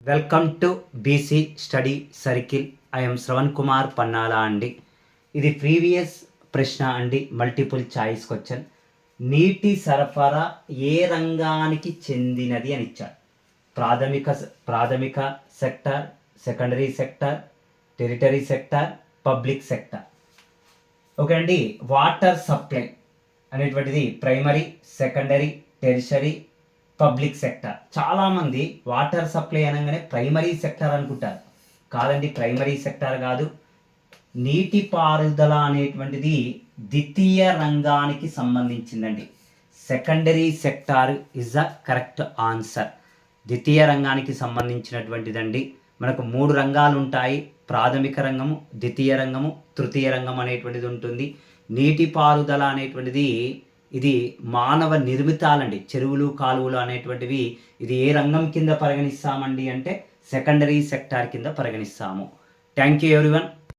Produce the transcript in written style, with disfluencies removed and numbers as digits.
Welcome to BC study circle. I'm Shravan Kumar Pannala అండి. ఇది previous ప్రశ్న అండి, మల్టిపుల్ చాయిస్ క్వశ్చన్. నీటి సరఫరా ఏ రంగానికి చెందినది అని ఇచ్చారు. ప్రాథమిక sector, secondary sector, tertiary sector, public sector. Okay అండి. వాటర్ సప్లై అనేటువంటిది primary, secondary, tertiary, public sector. చాలామంది వాటర్ సప్లై అనగానే ప్రైమరీ సెక్టార్ అనుకుంటారు. కాదండి, ప్రైమరీ సెక్టార్ కాదు. నీటిపారుదల అనేటువంటిది ద్వితీయ రంగానికి సంబంధించిందండి. Secondary sector is the correct answer. ద్వితీయ రంగానికి సంబంధించినటువంటిదండి. మనకు 3 రంగాలు ఉంటాయి. ప్రాథమిక రంగము, ద్వితీయ రంగము, తృతీయ రంగం అనేటువంటిది ఉంటుంది. నీటిపారుదల అనేటువంటిది ఇది మానవ నిర్మితాలండి. చెరువులు, కాలువలు అనేటువంటివి ఇది ఏ రంగం కింద పరిగణిస్తామండి అంటే సెకండరీ సెక్టార్ కింద పరిగణిస్తాము. Thank you everyone.